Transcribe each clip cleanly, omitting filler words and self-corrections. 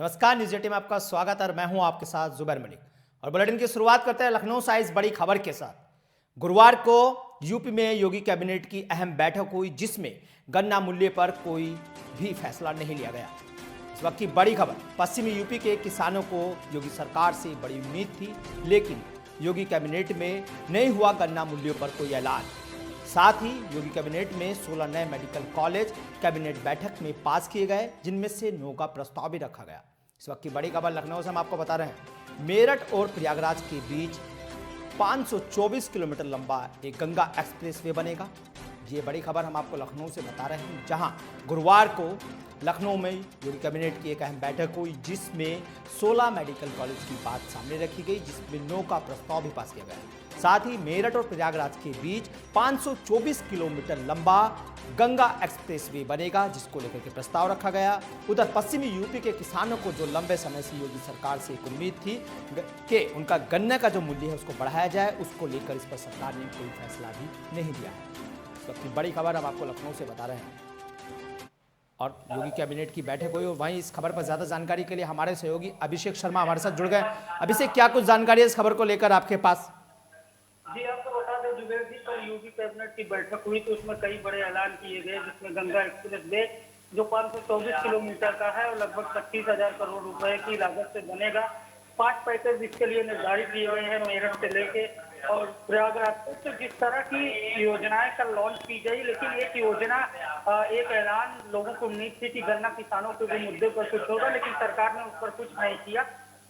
नमस्कार, न्यूज 18 में आपका स्वागत है और मैं हूं आपके साथ जुबैर मलिक। और बुलेटिन की शुरुआत करते हैं लखनऊ से इस बड़ी खबर के साथ। गुरुवार को यूपी में योगी कैबिनेट की अहम बैठक हुई, जिसमें गन्ना मूल्य पर कोई भी फैसला नहीं लिया गया। इस वक्त की बड़ी खबर, पश्चिमी यूपी के किसानों को योगी सरकार से बड़ी उम्मीद थी, लेकिन योगी कैबिनेट में नहीं हुआ गन्ना मूल्यों पर कोई ऐलान। साथ ही योगी कैबिनेट में 16 नए मेडिकल कॉलेज कैबिनेट बैठक में पास किए गए, जिनमें से 9 का प्रस्ताव भी रखा गया। इस वक्त की बड़ी खबर लखनऊ से हम आपको बता रहे हैं। मेरठ और प्रयागराज के बीच 524 किलोमीटर लंबा एक गंगा एक्सप्रेसवे बनेगा। ये बड़ी खबर हम आपको लखनऊ से बता रहे हैं, जहां गुरुवार को लखनऊ में योगी कैबिनेट की एक अहम बैठक हुई, जिसमें 16 मेडिकल कॉलेज की बात सामने रखी गई, जिसमें 9 का प्रस्ताव भी पास किया गया। साथ ही मेरठ और प्रयागराज के बीच 524 किलोमीटर लंबा गंगा एक्सप्रेसवे बनेगा, जिसको लेकर के प्रस्ताव रखा गया। उधर पश्चिमी यूपी के किसानों को जो लंबे समय से योगी सरकार से एक उम्मीद थी कि उनका गन्ने का जो मूल्य है उसको बढ़ाया जाए, उसको लेकर इस पर सरकार ने कोई फैसला भी नहीं लिया है। इस वक्त की बड़ी खबर हम आपको लखनऊ से बता रहे हैं। और योगी कैबिनेट की बैठक हुई, और वहीं इस खबर पर ज्यादा जानकारी के लिए हमारे सहयोगी अभिषेक शर्मा हमारे साथ जुड़ गए। अभिषेक, क्या कुछ जानकारी है इस खबर को लेकर आपके पास? जी, आपको बता दें जुबेर जी, कल यूपी कैबिनेट की बैठक हुई तो उसमें कई बड़े ऐलान किए गए, जिसमें गंगा एक्सप्रेस वे जो 524 किलोमीटर का है और लगभग 25,000 करोड़ रुपए की लागत से बनेगा। 5 पैकेज इसके लिए निर्धारित किए गए हैं, मेरठ से लेके और प्रयागराज तक। तो जिस तरह की योजनाएं कल लॉन्च की गई, लेकिन एक योजना एक ऐलान, लोगों को उम्मीद थी कि गन्ना किसानों के भी मुद्दे पर कुछ होगा, लेकिन सरकार ने उस पर कुछ नहीं किया।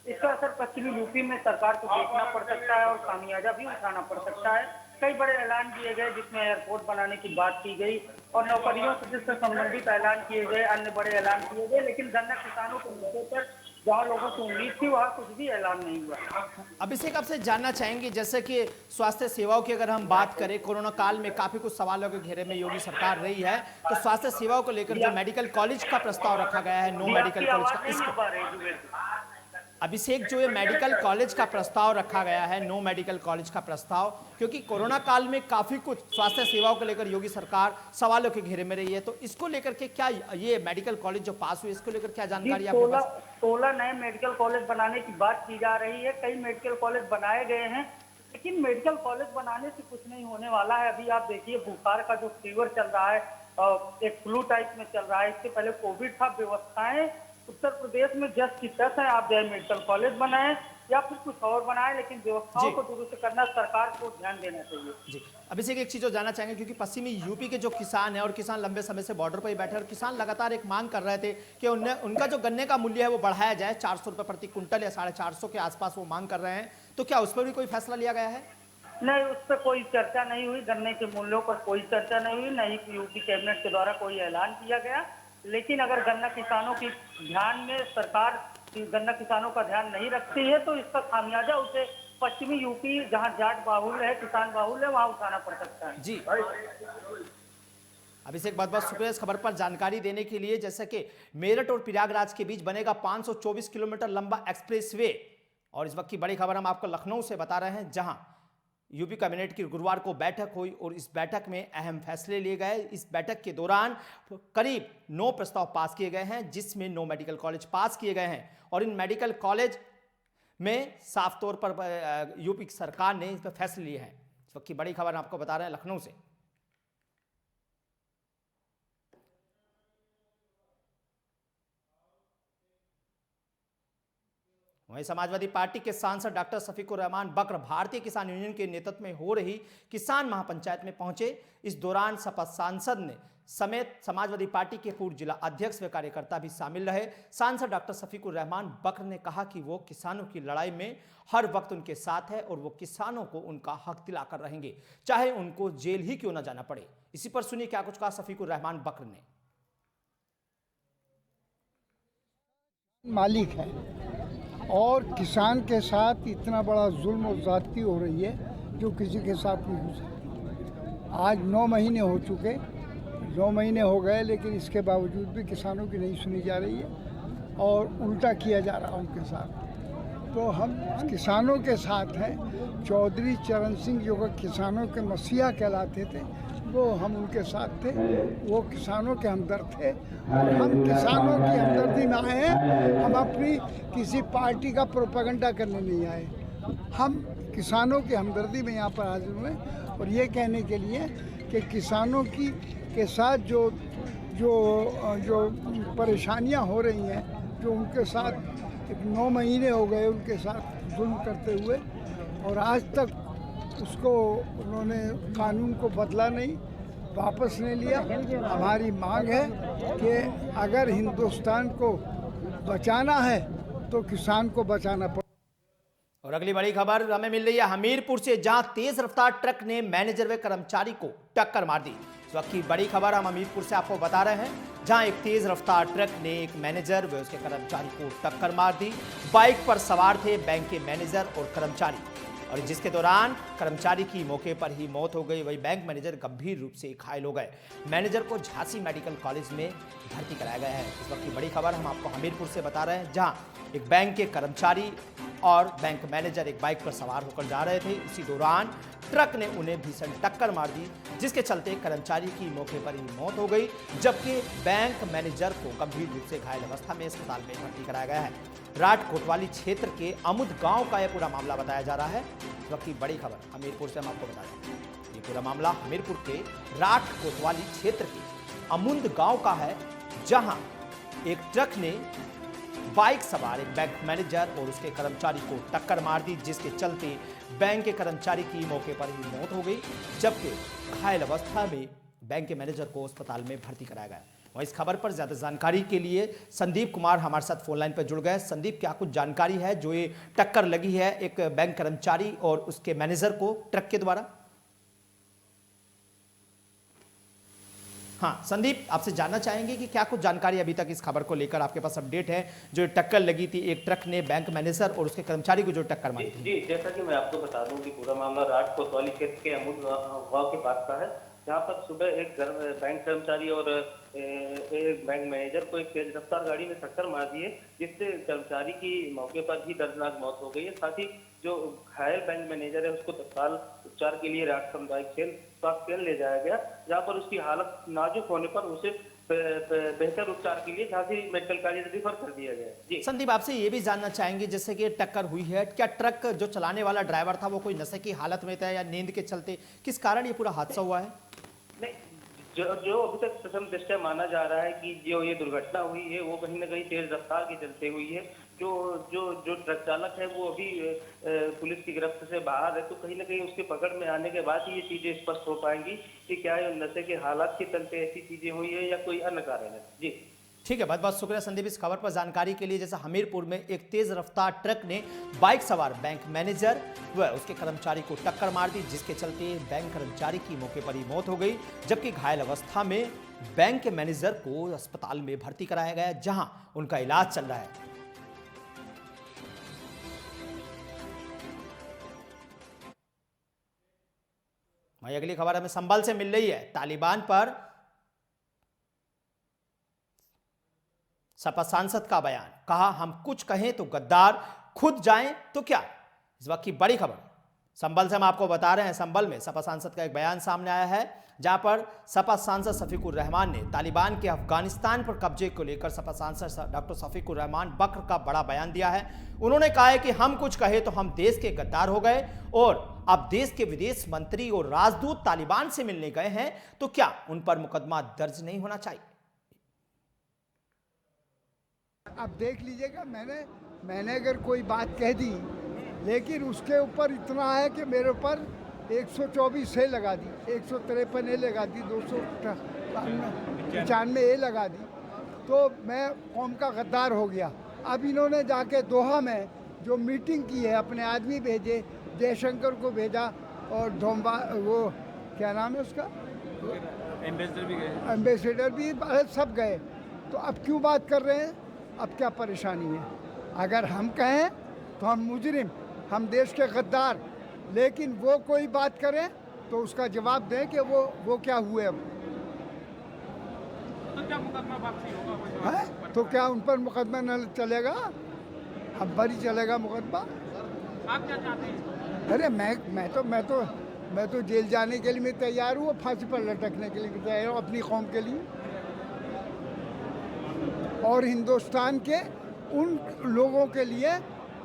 इसका असर पश्चिमी यूपी में सरकार को देखना पड़ सकता है और खामियाजा भी उठाना पड़ सकता है। कई बड़े ऐलान किए गए, जिसमें एयरपोर्ट बनाने की बात की गई और नौकरियों से संबंधित ऐलान किए गए, अन्य बड़े ऐलान किए गए, लेकिन गन्ना किसानों के मुद्दे पर जहाँ लोगों को उम्मीद थी वहाँ कुछ भी ऐलान नहीं हुआ। अभिषेक, आपसे जानना चाहेंगे, जैसे कि स्वास्थ्य सेवाओं की अगर हम बात करें, कोरोना काल में काफी कुछ सवालों के घेरे में योगी सरकार रही है, तो स्वास्थ्य सेवाओं को लेकर जो मेडिकल कॉलेज का प्रस्ताव रखा गया है, 9 मेडिकल कॉलेज का, अभिषेक, जो ये मेडिकल कॉलेज का प्रस्ताव रखा गया है, 9 मेडिकल कॉलेज का प्रस्ताव, क्योंकि कोरोना काल में काफी कुछ स्वास्थ्य सेवाओं को लेकर योगी सरकार सवालों के घेरे में रही है, तो इसको लेकर के क्या ये मेडिकल कॉलेज जो पास हुए, इसको लेकर क्या जानकारी आपके पास? 16 नए मेडिकल कॉलेज बनाने की बात की जा रही है। कई मेडिकल कॉलेज बनाए गए हैं, लेकिन मेडिकल कॉलेज बनाने से कुछ नहीं होने वाला है। अभी आप देखिए, बुखार का जो फीवर चल रहा है, एक फ्लू टाइप में चल रहा है, इससे पहले कोविड था। व्यवस्थाएं उत्तर प्रदेश में जस्ट की तस है। आप चाहे मेडिकल कॉलेज बनाए या फिर कुछ और बनाए, लेकिन व्यवस्थाओं को दुरुस्त करना सरकार को ध्यान देना चाहिए। जी अभिषेक, एक चीज जो जानना चाहेंगे, क्योंकि पश्चिमी यूपी के जो किसान हैं और किसान लंबे समय से बॉर्डर पर ही बैठे, और किसान लगातार एक मांग कर रहे थे कि उनका जो गन्ने का मूल्य है वो बढ़ाया जाए, 400 रुपए प्रति क्विंटल या 450 के आसपास वो मांग कर रहे हैं, तो क्या उस पर भी कोई फैसला लिया गया है? नहीं, उस पर कोई चर्चा नहीं हुई। गन्ने के मूल्यों पर कोई चर्चा नहीं हुई, नहीं यूपी कैबिनेट के द्वारा कोई ऐलान किया गया। लेकिन अगर गन्ना किसानों की ध्यान में सरकार गन्ना किसानों का ध्यान नहीं रखती है, तो इसका खामियाजा उसे पश्चिमी यूपी, जहां जाट बाहुल्य है, किसान बाहुल्य है, वहां उठाना पड़ सकता है। जी अभिषेक, बहुत बहुत शुक्रिया इस खबर पर जानकारी देने के लिए। जैसे कि मेरठ और प्रयागराज के बीच बनेगा 524 किलोमीटर लंबा एक्सप्रेसवे, और इस वक्त की बड़ी खबर हम आपको लखनऊ से बता रहे हैं, जहां यूपी कैबिनेट की गुरुवार को बैठक हुई और इस बैठक में अहम फैसले लिए गए। इस बैठक के दौरान करीब 9 प्रस्ताव पास किए गए हैं, जिसमें 9 मेडिकल कॉलेज पास किए गए हैं, और इन मेडिकल कॉलेज में साफ तौर पर यूपी सरकार ने इस पर फैसले लिए हैं। इस वक्त की बड़ी खबर आपको बता रहे हैं लखनऊ से। वहीं समाजवादी पार्टी के सांसद डॉक्टर शफीकुर रहमान बकर भारतीय किसान यूनियन के नेतृत्व में हो रही किसान महापंचायत में पहुंचे। इस दौरान सपा सांसद ने समेत समाजवादी पार्टी के पूर्व जिला अध्यक्ष व कार्यकर्ता भी शामिल रहे। सांसद डॉक्टर शफीकुर रहमान बकर ने कहा कि वो किसानों की लड़ाई में हर वक्त उनके साथ है और वो किसानों को उनका हक दिलाकर रहेंगे, चाहे उनको जेल ही क्यों न जाना पड़े। इसी पर सुनिए क्या कुछ कहा शफीकुर रहमान बकर ने। मालिक है और किसान के साथ इतना बड़ा जुल्म और ज़्यादती हो रही है जो किसी के साथ नहीं हो सकती। आज 9 महीने हो चुके, 9 महीने हो गए, लेकिन इसके बावजूद भी किसानों की नहीं सुनी जा रही है और उल्टा किया जा रहा है उनके साथ। तो हम किसानों के साथ हैं। चौधरी चरण सिंह जो किसानों के मसीहा कहलाते थे, वो हम उनके साथ थे। वो किसानों के हमदर्द थे और हम किसानों की हमदर्दी में आए हैं। हम अपनी किसी पार्टी का प्रोपेगेंडा करने नहीं आए। हम किसानों की हमदर्दी में यहाँ पर हाजिर हुए और ये कहने के लिए कि किसानों की के साथ जो जो जो परेशानियाँ हो रही हैं, जो उनके साथ 9 महीने हो गए उनके साथ जुल्म करते हुए, और आज तक उसको उन्होंने कानून को बदला नहीं, वापस नहीं लिया। हमारी मांग है कि अगर हिंदुस्तान को बचाना है तो किसान को बचाना पड़ेगा। और अगली बड़ी खबर हमें मिल रही है हमीरपुर से, जहां तेज रफ्तार ट्रक ने मैनेजर व कर्मचारी को टक्कर मार दी। इस वक्त की बड़ी खबर हम हमीरपुर से आपको बता रहे हैं, जहां एक तेज रफ्तार ट्रक ने एक मैनेजर व उसके कर्मचारी को टक्कर मार दी। बाइक पर सवार थे बैंक के मैनेजर और कर्मचारी, और जिसके दौरान कर्मचारी की मौके पर ही मौत हो गई, वही बैंक मैनेजर गंभीर रूप से घायल हो गए। मैनेजर को झांसी मेडिकल कॉलेज में भर्ती कराया गया है। इस वक्त की बड़ी खबर हम आपको हमीरपुर से बता रहे हैं, जहां एक बैंक के कर्मचारी और बैंक मैनेजर एक बाइक पर सवार होकर जा रहे थे। इसी दौरान ट्रक ने उन्हें भीषण टक्कर मार दी, जिसके चलते कर्मचारी की मौके पर ही मौत हो गई, जबकि बैंक मैनेजर को गंभीर रूप से घायल अवस्था में अस्पताल में भर्ती कराया गया है। राट कोतवाली क्षेत्र के अमुद गांव का यह पूरा मामला बताया जा रहा है। इस वक्त की बड़ी खबर हमीरपुर से हम आपको बता दें, ये पूरा मामला हमीरपुर के राट कोतवाली क्षेत्र के अमुद गांव का है, जहां एक ट्रक ने बाइक सवार एक बैंक मैनेजर और उसके कर्मचारी को टक्कर मार दी, जिसके चलते बैंक के कर्मचारी की मौके पर ही मौत हो गई, जबकि घायल अवस्था में बैंक के मैनेजर को अस्पताल में भर्ती कराया गया। और इस खबर पर ज्यादा जानकारी के लिए संदीप कुमार हमारे साथ फोन लाइन पर जुड़ गए। संदीप, क्या कुछ जानकारी है जो ये टक्कर लगी है एक बैंक कर्मचारी और उसके मैनेजर को ट्रक के द्वारा? हाँ संदीप, आपसे जानना चाहेंगे कि क्या कुछ जानकारी अभी तक इस खबर को लेकर आपके पास अपडेट है, जो टक्कर लगी थी एक ट्रक ने बैंक मैनेजर और उसके कर्मचारी को जो टक्कर मारी थी? जी, जैसा कि मैं आपको बता दूं कि पूरा मामला राट कोतवाली क्षेत्र के अमुद गांव के पास का है, जहां पर सुबह एक बैंक कर्मचारी और एक बैंक मैनेजर को एक तेज रफ्तार गाड़ी ने टक्कर मार दी है, जिससे कर्मचारी की मौके पर ही दर्दनाक मौत हो गई है। साथ ही जो घायल बैंक मैनेजर है उसको तत्काल उपचार के लिए राट सामुदायिक स्वास्थ्य केंद्र ले जाया गया, जहां पर उसकी हालत नाजुक होने पर उसे बेहतर उपचार के लिए झांसी मेडिकल कॉलेज रिफर कर दिया गया। जी संदीप, आपसे ये भी जानना चाहेंगे, जैसे कि टक्कर हुई है, क्या ट्रक जो चलाने वाला ड्राइवर था वो कोई नशे की हालत में था या नींद के चलते, किस कारण ये पूरा हादसा हुआ है? नहीं, जो अभी तक प्रथम दृष्टया माना जा रहा है कि जो ये दुर्घटना हुई है वो कहीं ना कहीं तेज रफ्तार के चलते हुई है। जो ट्रक चालक है वो अभी पुलिस की गिरफ्त से बाहर है, तो कहीं ना कहीं उसके पकड़ में आने के बाद ही ये चीजें स्पष्ट हो पाएंगी कि क्या ये नशे के हालात के चलते ऐसी चीजें हुई है या कोई अन्य कारण है। जी ठीक है, बहुत बहुत शुक्रिया संदीप इस खबर पर जानकारी के लिए। जैसा हमीरपुर में एक तेज रफ्तार ट्रक ने बाइक सवार बैंक मैनेजर व उसके कर्मचारी को टक्कर मार दी, जिसके चलते बैंक कर्मचारी की मौके पर ही मौत हो गई, जबकि घायल अवस्था में बैंक के मैनेजर को अस्पताल में भर्ती कराया गया, जहां उनका इलाज चल रहा है। वहीं अगली खबर हमें संभल से मिल रही है। तालिबान पर सपा सांसद का बयान, कहा हम कुछ कहें तो गद्दार, खुद जाएं तो क्या। इस वक्त की बड़ी खबर संभल से हम आपको बता रहे हैं। संभल में सपा सांसद का एक बयान सामने आया है, जहां पर सपा सांसद शफीकुर रहमान ने तालिबान के अफगानिस्तान पर कब्जे को लेकर सपा सांसद डॉक्टर शफीकुर रहमान बकर का बड़ा बयान दिया है। उन्होंने कहा है कि हम कुछ कहे तो हम देश के गद्दार हो गए, और अब देश के विदेश मंत्री और राजदूत तालिबान से मिलने गए हैं, तो क्या उन पर मुकदमा दर्ज नहीं होना चाहिए? अब देख लीजिएगा, मैंने अगर कोई बात कह दी, लेकिन उसके ऊपर इतना है कि मेरे ऊपर 124 ए लगा दी, 153 ए लगा दी, 295 ए लगा दी, तो मैं कौम का गद्दार हो गया। अब इन्होंने जाके दोहा में जो मीटिंग की है, अपने आदमी भेजे, जयशंकर को भेजा, और वो क्या नाम है उसका, एम्बेसडर भी सब गए। तो अब क्यों बात कर रहे हैं? अब क्या परेशानी है? अगर हम कहें तो हम मुजरिम, हम देश के गद्दार, लेकिन वो कोई बात करें तो उसका जवाब दें कि वो क्या हुए। अब तो क्या मुकदमा वापसी होगा? है तो क्या उन पर मुकदमा न चलेगा? हम पर ही चलेगा मुकदमा। आप क्या चाहते हैं? अरे मैं तो जेल जाने के लिए मैं तैयार हूँ, फांसी पर लटकने के लिए भी तैयार हूँ अपनी कौम के लिए और हिंदुस्तान के उन लोगों के लिए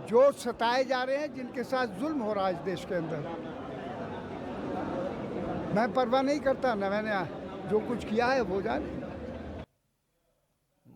जो सताए जा रहे हैं, जिनके साथ जुल्म हो रहा है इस देश के अंदर। मैं परवाह नहीं करता, न मैंने जो कुछ किया है वो जाने।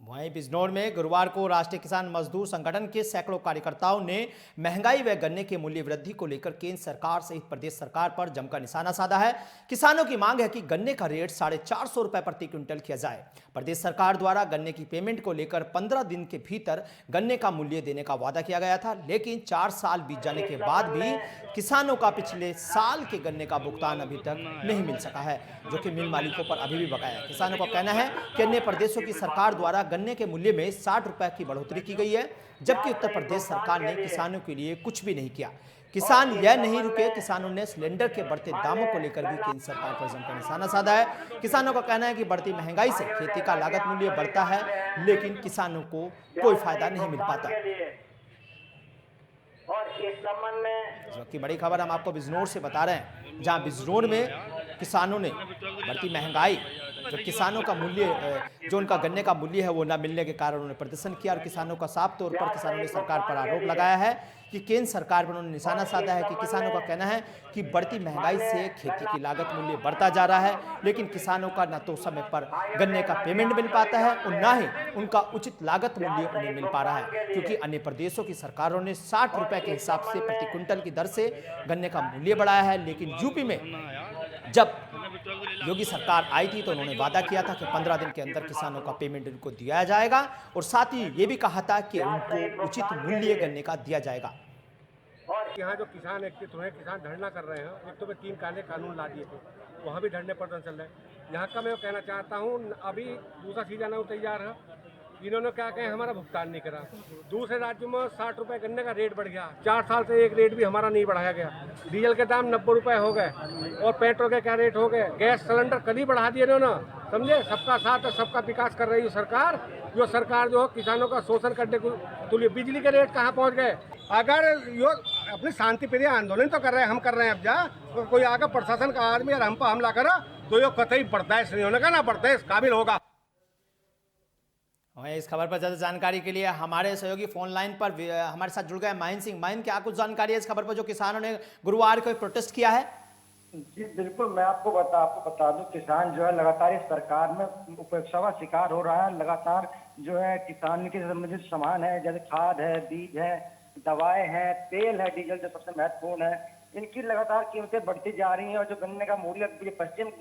वहीं बिजनौर में गुरुवार को राष्ट्रीय किसान मजदूर संगठन के सैकड़ों कार्यकर्ताओं ने महंगाई व गन्ने के मूल्य वृद्धि को लेकर केंद्र सरकार सहित प्रदेश सरकार पर जमकर निशाना साधा है। किसानों की मांग है कि गन्ने का रेट 450 रुपए प्रति क्विंटल किया जाए। प्रदेश सरकार द्वारा गन्ने की पेमेंट को लेकर 15 दिन के भीतर गन्ने का मूल्य देने का वादा किया गया था, लेकिन 4 साल बीत जाने के बाद भी किसानों का पिछले साल के गन्ने का भुगतान अभी तक नहीं मिल सका है, जो कि मिल मालिकों पर अभी भी बकाया है। किसानों का कहना है कि अन्य प्रदेशों की सरकार द्वारा गन्ने के मूल्य में 60 रुपए की बढ़ोतरी की गई है, जबकि उत्तर प्रदेश सरकार ने किसानों के लिए कुछ भी नहीं किया। किसान यह नहीं रुके, किसानों ने सिलेंडर के बढ़ते दामों को लेकर भी केंद्र सरकार पर जमकर निशाना साधा है। किसानों का कहना है कि बढ़ती महंगाई से खेती का लागत मूल्य बढ़ता है, लेकिन किसानों को कोई फायदा नहीं मिल पाता। और इस संबंध में जबकि बड़ी खबर हम आपको बिजनौर से बता रहे हैं, जहां बिजनौर में किसानों ने बढ़ती महंगाई, जो किसानों का मूल्य, जो उनका गन्ने का मूल्य है वो न मिलने के कारण उन्होंने प्रदर्शन किया और किसानों का साफ तौर पर किसानों ने सरकार पर आरोप लगाया है कि केंद्र सरकार पर उन्होंने निशाना साधा है कि किसानों का कहना है कि बढ़ती महंगाई से खेती की लागत मूल्य बढ़ता जा रहा है, लेकिन किसानों का न तो समय पर गन्ने का पेमेंट मिल पाता है और न ही उनका उचित लागत मूल्य उन्हें मिल पा रहा है, क्योंकि अन्य प्रदेशों की सरकारों ने 60 रुपए के हिसाब से प्रति क्विंटल की दर से गन्ने का मूल्य बढ़ाया है। लेकिन यूपी में जब योगी सरकार आई थी तो उन्होंने वादा किया था कि 15 दिन के अंदर किसानों का पेमेंट उनको दिया जाएगा और साथ ही ये भी कहा था कि उनको उचित मूल्य गन्ने का दिया जाएगा। और यहाँ जो किसान एकत्रित हुए, किसान धरना कर रहे हैं, एक तो मैं 3 काले कानून ला दिए थे, वहाँ भी धरने प्रदर्शन चल रहे हैं। यहाँ का मैं कहना चाहता हूँ, अभी दूसरा सीजन है तैयार है, इन्होंने क्या कहे हमारा भुगतान नहीं करा। दूसरे राज्यों में 60 रुपए गन्ने का रेट बढ़ गया, 4 साल से एक रेट भी हमारा नहीं बढ़ाया गया। डीजल के दाम 90 रुपए हो गए और पेट्रोल के क्या रेट हो गए। गैस सिलेंडर कभी बढ़ा दिए इन्होंने, समझे। सबका साथ है, सबका विकास कर रही है सरकार। जो सरकार जो किसानों का शोषण करने को तुल्य। बिजली के रेट कहाँ पहुँच गए। अगर यो अपनी शांति प्रिय आंदोलन तो कर रहे हैं, हम कर रहे हैं, अब जा तो कोई आगे प्रशासन का आदमी और हम पर हमला करा तो यो कतई बर्दाश्त नहीं होने का, ना बर्दाश्त काबिल होगा। और इस खबर पर ज्यादा जानकारी के लिए हमारे सहयोगी फोन लाइन पर हमारे साथ जुड़ गए माहिन सिंह। माहिन, क्या कुछ जानकारी है इस खबर पर जो किसानों ने गुरुवार को प्रोटेस्ट किया है? जी बिल्कुल, मैं आपको बता दूं, किसान जो है लगातार इस सरकार में उपेक्षा का शिकार हो रहा है। लगातार जो है किसान के संबंधित सामान है, जैसे खाद है, बीज है, दवाएं हैं, तेल है, डीजल जो सबसे महत्वपूर्ण है, इनकी लगातार कीमतें बढ़ती जा रही हैं। और जो गन्ने का मूल्य पश्चिम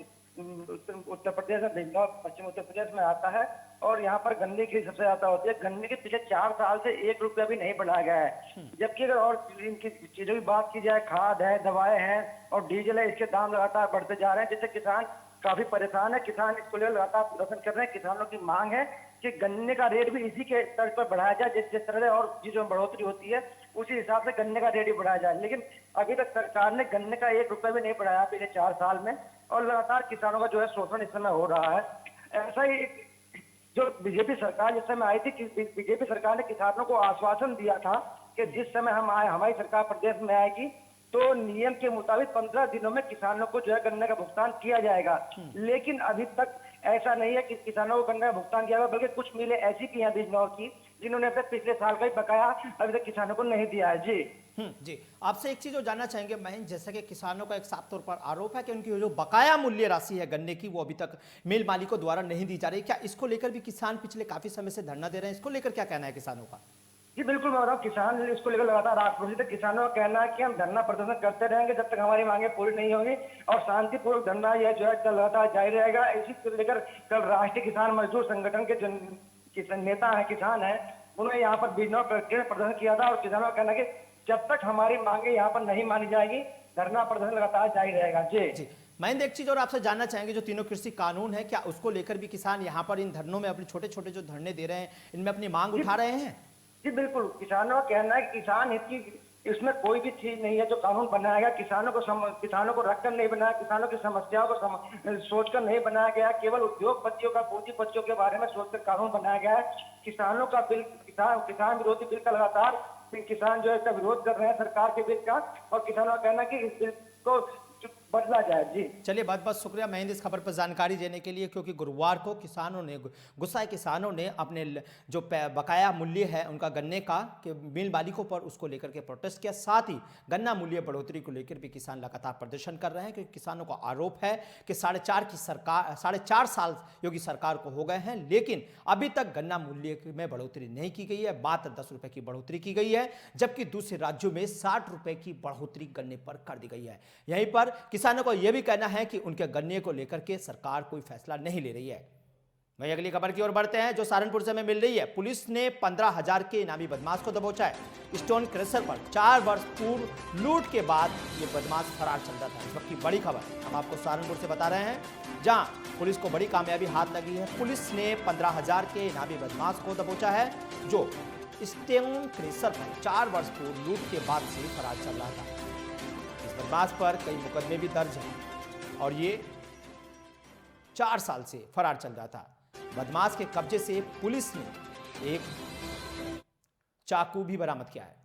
उत्तर प्रदेश में, बिजनौर पश्चिम उत्तर प्रदेश में आता है और यहाँ पर गन्ने की सबसे ज्यादा होती है। गन्ने के पिछले 4 साल से 1 रुपया भी नहीं बढ़ाया गया है। जबकि अगर और इनकी चीजों की बात की जाए, खाद है, दवाएं हैं और डीजल है, इसके दाम लगातार बढ़ते जा रहे हैं, जिससे किसान काफी परेशान है। किसान इसको लेकर लगातार प्रदर्शन कर रहे हैं। किसानों की मांग है कि गन्ने का रेट भी इसी के तर्ज पर बढ़ाया जाए, जिस तरह और चीजों में बढ़ोतरी होती है उसी हिसाब से गन्ने का रेट भी बढ़ाया जाए। लेकिन अभी तक सरकार ने गन्ने का 1 रुपया भी नहीं बढ़ाया पिछले 4 साल में और लगातार किसानों का जो है शोषण इस समय हो रहा है। ऐसा ही जो बीजेपी सरकार जिस समय आई थी, बीजेपी सरकार ने किसानों को आश्वासन दिया था कि जिस समय हम आए, हमारी सरकार प्रदेश में आएगी तो नियम के मुताबिक 15 दिनों में किसानों को जो है गन्ने का भुगतान किया जाएगा। लेकिन अभी तक ऐसा नहीं है कि किसानों को गन्ने का भुगतान किया जाएगा, बल्कि कुछ मिलें ऐसी की हैं बिजनौर की जिन्होंने अपने पिछले साल का ही बकाया अभी तक किसानों को नहीं दिया है। जी, आपसे एक चीज और जानना चाहेंगे महेंद्र, जैसा कि किसानों का एक साफ तौर पर आरोप है कि उनकी जो बकाया मूल्य राशि है गन्ने की वो अभी तक मिल मालिकों द्वारा नहीं दी जा रही। क्या इसको लेकर भी किसान पिछले काफी समय से धरना दे रहे हैं? इसको लेकर क्या कहना है किसानों का? जी बिल्कुल, मैं बता रहा हूँ, किसान इसको लेकर लगातार आक्रोशित है। किसानों का कहना है कि हम धरना प्रदर्शन करते रहेंगे जब तक हमारी मांगे पूरी नहीं होंगी और शांतिपूर्वक धरना यह जो है लगातार जारी रहेगा। इसी को लेकर कल राष्ट्रीय किसान मजदूर संगठन के जो नेता है, किसान है, उन्होंने यहाँ पर बिजनौर प्रदर्शन किया था और किसानों का कहना है कि जब तक हमारी मांगे यहाँ पर नहीं मानी जाएगी धरना प्रदर्शन लगातार जारी रहेगा। जी महेंद्र, एक चीज और आपसे जानना चाहेंगे, जो तीनों कृषि कानून है, क्या उसको लेकर भी किसान यहाँ पर इन धरनों में अपने छोटे छोटे जो धरने दे रहे हैं इनमें अपनी मांग उठा रहे हैं? जी बिल्कुल, किसानों का कहना है कि किसान हित की इसमें कोई भी चीज नहीं है जो कानून बनाया गया किसानों को रखकर नहीं बनाया, किसानों की समस्याओं को सोचकर नहीं बनाया गया, केवल उद्योगपतियों का, पूंजीपतियों के बारे में सोचकर कानून बनाया गया है। किसानों का बिल, किसान विरोधी बिल का लगातार किसान जो है इसका विरोध कर रहे हैं, सरकार के बिल का। और किसानों का कहना है कि इस बिल को बदला जाए। जी चलिए, बहुत बहुत शुक्रिया महेंद्र इस खबर पर जानकारी देने के लिए, क्योंकि गुरुवार को किसानों ने, गुस्साए किसानों ने अपने जो बकाया मूल्य है उनका गन्ने का के मिल मालिकों पर, उसको लेकर के प्रोटेस्ट किया। साथ ही गन्ना मूल्य बढ़ोतरी को लेकर भी किसान लगातार प्रदर्शन कर रहे हैं, क्योंकि किसानों का आरोप है कि 4.5 साल योगी सरकार को हो गए हैं, लेकिन अभी तक गन्ना मूल्य में बढ़ोतरी नहीं की गई है। मात्र 10 रुपए की बढ़ोतरी की गई है, जबकि दूसरे राज्यों में 60 रुपए की बढ़ोतरी गन्ने पर कर दी गई है। यहीं पर किसानों को यह भी कहना है कि उनके गन्ने को लेकर के सरकार कोई फैसला नहीं ले रही है। वहीं अगली खबर की ओर बढ़ते हैं, जो सहारनपुर से हमें मिल रही है। पुलिस ने 15,000 के इनामी बदमाश को दबोचा है। स्टोन क्रशर पर 4 वर्ष पूर्व लूट के बाद ये बदमाश फरार चल रहा था। इस वक्त की बड़ी खबर हम आपको सहारनपुर से बता रहे हैं, जहां पुलिस को बड़ी कामयाबी हाथ लगी है। पुलिस ने 15,000 के इनामी बदमाश को दबोचा है, जो स्टोन क्रशर पर 4 वर्ष पूर्व लूट के बाद से फरार चल रहा था। इस बदमाश पर कई मुकदमे भी दर्ज हैं और ये 4 साल से फरार चल रहा था। बदमाश के कब्जे से पुलिस ने एक चाकू भी बरामद किया है।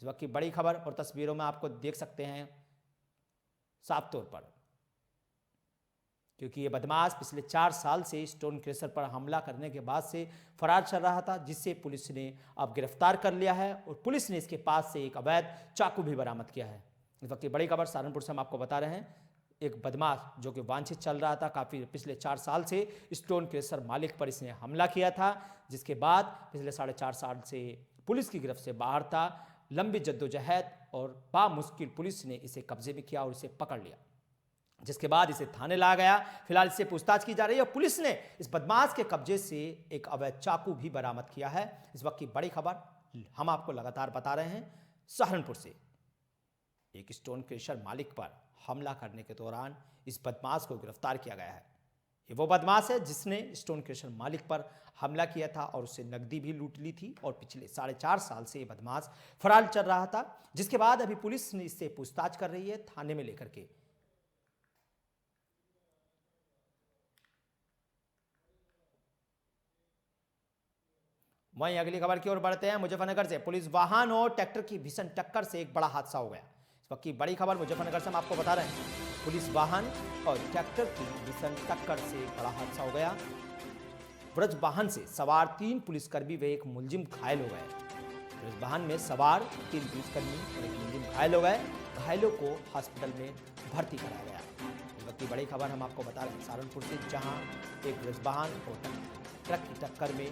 इस वक्त की बड़ी खबर और तस्वीरों में आपको देख सकते हैं साफ तौर पर, क्योंकि ये बदमाश पिछले 4 साल से स्टोन क्रशर पर हमला करने के बाद से फरार चल रहा था, जिससे पुलिस ने अब गिरफ्तार कर लिया है और पुलिस ने इसके पास से एक अवैध चाकू भी बरामद किया है। इस वक्त की बड़ी खबर सहारनपुर से हम आपको बता रहे हैं। एक बदमाश जो कि वांछित चल रहा था काफ़ी पिछले 4 साल से, स्टोन क्रशर मालिक पर इसने हमला किया था, जिसके बाद पिछले 4.5 साल से पुलिस की गिरफ्त से बाहर था। लंबी जद्दोजहद और बामुश्किल पुलिस ने इसे कब्जे में किया और इसे पकड़ लिया, जिसके बाद इसे थाने लाया गया। फिलहाल इससे पूछताछ की जा रही है और पुलिस ने इस बदमाश के कब्जे से एक अवैध चाकू भी बरामद किया है। इस वक्त की बड़ी खबर हम आपको लगातार बता रहे हैं सहारनपुर से। एक स्टोन क्रशर मालिक पर हमला करने के दौरान इस बदमाश को गिरफ्तार किया गया है। ये वो बदमाश है जिसने स्टोन क्रशर मालिक पर हमला किया था और उससे नकदी भी लूट ली थी, और पिछले 4.5 साल से ये बदमाश फरार चल रहा था, जिसके बाद अभी पुलिस ने इससे पूछताछ कर रही है थाने में लेकर के। वहीं अगली खबर की ओर बढ़ते हैं। मुजफ्फरनगर से पुलिस वाहन और ट्रैक्टर की भीषण टक्कर से एक बड़ा हादसा हो गया। इस वक्त की बड़ी खबर मुजफ्फरनगर से हम आपको बता रहे हैं। पुलिस वाहन और ट्रैक्टर की भीषण टक्कर से एक बड़ा हादसा हो गया। ब्रज वाहन से सवार 3 पुलिसकर्मी व एक मुलजिम घायल हो गए। ब्रज वाहन में सवार 3 पुलिसकर्मी और एक मुलजिम घायल हो गए। घायलों को हॉस्पिटल में भर्ती कराया गया। इस वक्त की बड़ी खबर हम आपको बता रहे हैं सहारनपुर से, जहां एक ब्रज वाहन और ट्रक की टक्कर में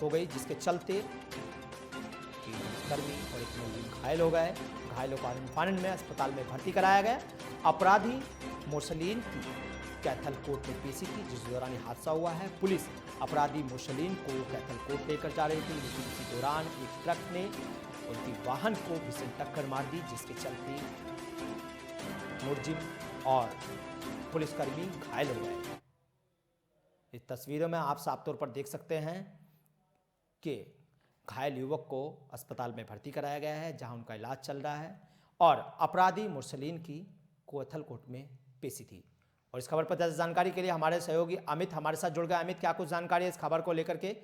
हो गई, जिसके चलते 3 पुलिसकर्मी और एक मुलजिम घायल हो गए। घायलों को आनंद में अस्पताल में भर्ती कराया गया। अपराधी मोर्सलीन की कैथल कोर्ट में पेशी की, जिस दौरान यह हादसा हुआ है। पुलिस अपराधी मोर्सलीन को कैथल कोर्ट लेकर जा रही थी, लेकिन इसी दौरान एक ट्रक ने उनकी वाहन को भीषण टक्कर मार दी, जिसके चलते मुलजिम और पुलिसकर्मी घायल हो गए। इस तस्वीरों में आप साफ तौर पर देख सकते हैं कि घायल युवक को अस्पताल में भर्ती कराया गया है, जहां उनका इलाज चल रहा है, और अपराधी मुर्सलीन की कोतल कोर्ट में पेशी थी। और इस खबर पर ज्यादा जानकारी के लिए हमारे सहयोगी अमित हमारे साथ जुड़ गए। अमित, क्या कुछ जानकारी है इस खबर को लेकर के?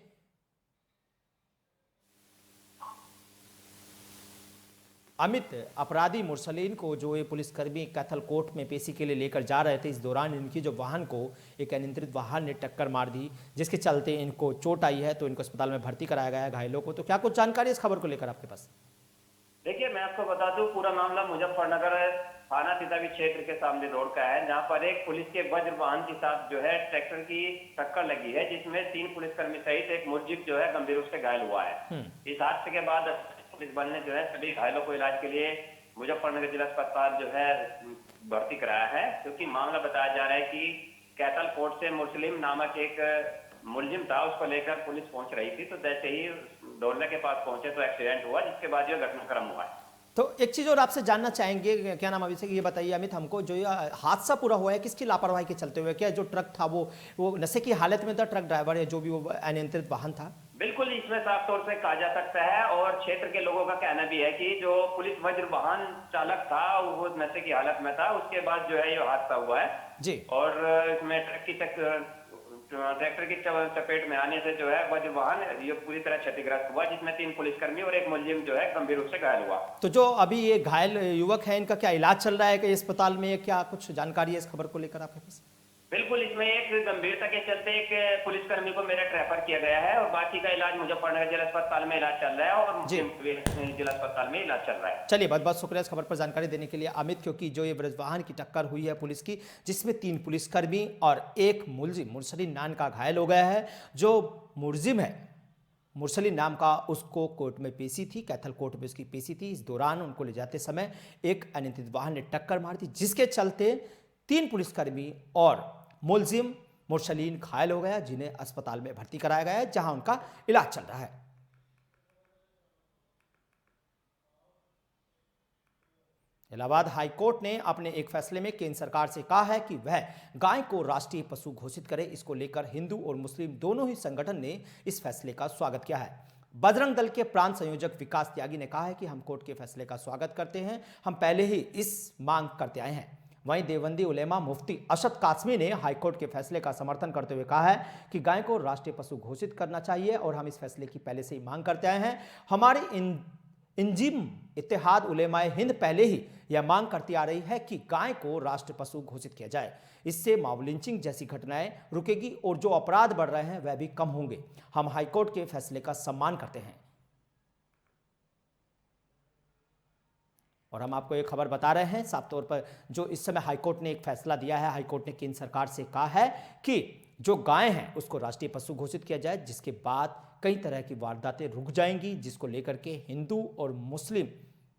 अमित, अपराधी मुर्सलीन को जो ये पुलिसकर्मी कैथल कोर्ट में पेशी के लिए लेकर जा रहे थे, इस दौरान इनकी जो वाहन को एक अनियंत्रित वाहन ने टक्कर मार दी, जिसके चलते इनको चोट आई है, तो इनको अस्पताल में भर्ती कराया गया है घायलों को। तो क्या कुछ जानकारी इस खबर को लेकर आपके पास? देखिए, मैं आपको बता दूं, पूरा मामला मुजफ्फरनगर थाना तितावी क्षेत्र के सामने रोड का है, जहां पर एक पुलिस के वज्र वाहन के साथ जो है ट्रैक्टर की टक्कर लगी है, जिसमें 3 पुलिसकर्मी सहित एक मुलजिम जो है गंभीर रूप से घायल हुआ है। इस हादसे के बाद पुलिस बल ने जो है सभी घायलों को इलाज के लिए मुजफ्फरनगर जिला अस्पताल जो है भर्ती कराया है, क्योंकि मामला बताया जा रहा है कि कैथल कोर्ट से मुस्लिम नामक एक मुलजिम था, उसको लेकर पुलिस पहुंच रही थी, तो जैसे ही डोरना के पास पहुंचे तो एक्सीडेंट हुआ, जिसके बाद यह घटनाक्रम हुआ है। तो एक चीज और आपसे जानना चाहेंगे, क्या नाम अभिषेक, ये बताइए अमित हमको, जो ये हादसा पूरा हुआ है किसकी लापरवाही के चलते हुए? क्या जो ट्रक था वो नशे की हालत में था, ट्रक ड्राइवर या जो भी वो अनियंत्रित वाहन था? बिल्कुल, इसमें साफ तौर से कहा जा सकता है, और क्षेत्र के लोगों का कहना भी है कि जो पुलिस वज्र वाहन चालक था वो नशे की हालत में था, उसके बाद जो है ये हादसा हुआ है जी। और इसमें ट्रक की ट्रैक्टर की चपेट में आने से जो है वज्र वाहन ये पूरी तरह क्षतिग्रस्त हुआ, जिसमें 3 पुलिसकर्मी और एक मुलजिम जो है गंभीर रूप से घायल हुआ। तो जो अभी ये घायल युवक है, इनका क्या इलाज चल रहा है कि अस्पताल में, क्या कुछ जानकारी है इस खबर को लेकर आपके पास? बिल्कुल, इसमें एक गंभीरता के चलते एक पुलिसकर्मी को मेरठ रेफर किया गया है और बाकी का इलाज मुजफ्फरनगर जिला अस्पताल में इलाज चल रहा है और जिला अस्पताल में इलाज चल रहा है। चलिए, बहुत बहुत शुक्रिया इस खबर पर जानकारी देने के लिए अमित, क्योंकि जो ये ब्रजवाहन की टक्कर हुई है पुलिस की, जिसमें 3 पुलिसकर्मी और एक मुलजिम मुरसलीन नाम का घायल हो गया है। जो मुलजिम है मुरसलीन नाम का, उसको कोर्ट में पेशी थी, कैथल कोर्ट में उसकी पेशी थी। इस दौरान उनको ले जाते समय एक अनियंत्रित वाहन ने टक्कर मार दी, जिसके चलते 3 पुलिसकर्मी और मुलजिम मुरसलीन घायल हो गया, जिन्हें अस्पताल में भर्ती कराया गया है, जहां उनका इलाज चल रहा है। इलाहाबाद हाई कोर्ट ने अपने एक फैसले में केंद्र सरकार से कहा है कि वह गाय को राष्ट्रीय पशु घोषित करे। इसको लेकर हिंदू और मुस्लिम दोनों ही संगठन ने इस फैसले का स्वागत किया है। बजरंग दल के प्रांत संयोजक विकास त्यागी ने कहा है कि हम कोर्ट के फैसले का स्वागत करते हैं, हम पहले ही इस मांग करते आए हैं। वहीं देवबंदी उलेमा मुफ्ती असद कासमी ने हाईकोर्ट के फैसले का समर्थन करते हुए कहा है कि गाय को राष्ट्रीय पशु घोषित करना चाहिए और हम इस फैसले की पहले से ही मांग करते आए हैं। हमारी इंजिम इत्तेहाद उलेमाए हिंद पहले ही यह मांग करती आ रही है कि गाय को राष्ट्र पशु घोषित किया जाए। इससे मॉब लिंचिंग जैसी घटनाएं रुकेगी और जो अपराध बढ़ रहे हैं वह भी कम होंगे। हम हाईकोर्ट के फैसले का सम्मान करते हैं। और हम आपको एक खबर बता रहे हैं, साफ तौर पर जो इस समय हाईकोर्ट ने एक फैसला दिया है। हाईकोर्ट ने केंद्र सरकार से कहा है कि जो गाय हैं उसको राष्ट्रीय पशु घोषित किया जाए, जिसके बाद कई तरह की वारदातें रुक जाएंगी, जिसको लेकर के हिंदू और मुस्लिम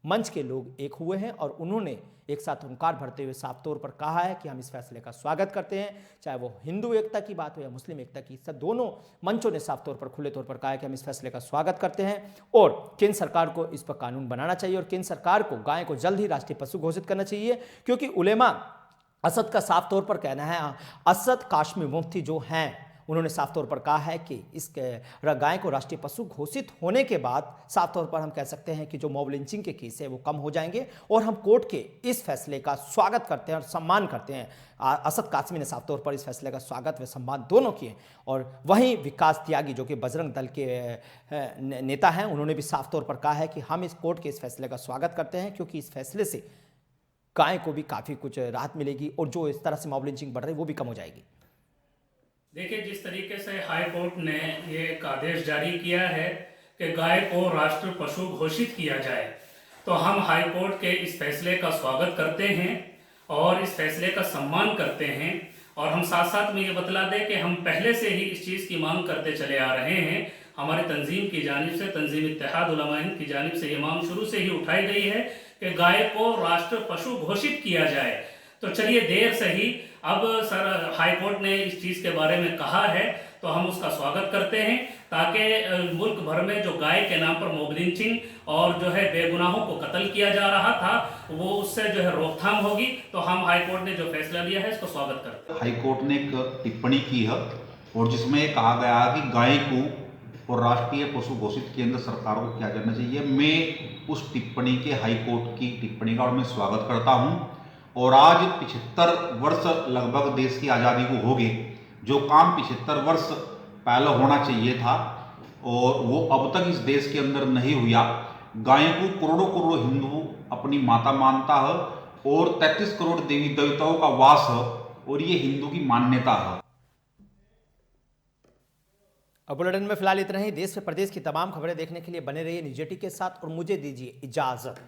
मंच के लोग एक हुए हैं और उन्होंने एक साथ हुंकार भरते हुए साफ तौर पर कहा है कि हम इस फैसले का स्वागत करते हैं। चाहे वो हिंदू एकता की बात हो या मुस्लिम एकता की, सब दोनों मंचों ने साफ तौर पर खुले तौर पर कहा है कि हम इस फैसले का स्वागत करते हैं और केंद्र सरकार को इस पर कानून बनाना चाहिए और केंद्र सरकार को गाय को जल्द ही राष्ट्रीय पशु घोषित करना चाहिए। क्योंकि उलेमा असद का साफ तौर पर कहना है, असद काश्मी मुफ्ती जो हैं उन्होंने साफ तौर पर कहा है कि इस गाय को राष्ट्रीय पशु घोषित होने के बाद साफ तौर पर हम कह सकते हैं कि जो मॉब लिंचिंग के केस है वो कम हो जाएंगे और हम कोर्ट के इस फैसले का स्वागत करते हैं और सम्मान करते हैं। असद कासमी ने साफ तौर पर इस फैसले का स्वागत व सम्मान दोनों किए और वहीं विकास त्यागी जो कि बजरंग दल के नेता हैं, उन्होंने भी साफ तौर पर कहा है कि हम इस कोर्ट के इस फैसले का स्वागत करते हैं, क्योंकि इस फैसले से गाय को भी काफ़ी कुछ राहत मिलेगी और जो इस तरह से मॉब लिंचिंग बढ़ रही है वो भी कम हो जाएगी। देखिए, जिस तरीके से हाई कोर्ट ने ये एक आदेश जारी किया है कि गाय को राष्ट्र पशु घोषित किया जाए, तो हम हाई कोर्ट के इस फैसले का स्वागत करते हैं और इस फैसले का सम्मान करते हैं। और हम साथ साथ में ये बतला दें कि हम पहले से ही इस चीज़ की मांग करते चले आ रहे हैं। हमारी तंजीम की जानिब से, तंजीम इत्तेहाद उलमा हिंद की जानिब से ये मांग शुरू से ही उठाई गई है कि गाय को राष्ट्र पशु घोषित किया जाए। तो चलिए, देर से ही अब सर हाई कोर्ट ने इस चीज़ के बारे में कहा है तो हम उसका स्वागत करते हैं, ताकि मुल्क भर में जो गाय के नाम पर मॉब लिंचिंग और जो है बेगुनाहों को कत्ल किया जा रहा था वो उससे जो है रोकथाम होगी। तो हम हाई कोर्ट ने जो फैसला लिया है इसको स्वागत करते हैं। हाई कोर्ट ने एक टिप्पणी की है और जिसमें कहा गया है कि गाय को और राष्ट्रीय पशु घोषित केंद्र सरकार को किया जाना चाहिए। मैं उस टिप्पणी के, हाई कोर्ट की टिप्पणी का और मैं स्वागत करता हूँ। और आज 75 वर्ष लगभग देश की आज़ादी को हो गए, जो काम 75 वर्ष पहले होना चाहिए था और वो अब तक इस देश के अंदर नहीं हुआ। गाय को करोड़ों करोड़ हिंदू अपनी माता मानता है और 33 करोड़ देवी देवताओं का वास है और ये हिंदू की मान्यता है। अब बुलेटिन में फिलहाल इतना ही। देश से प्रदेश की तमाम खबरें देखने के लिए बने रहिए न्यूज 18 के साथ और मुझे दीजिए इजाजत।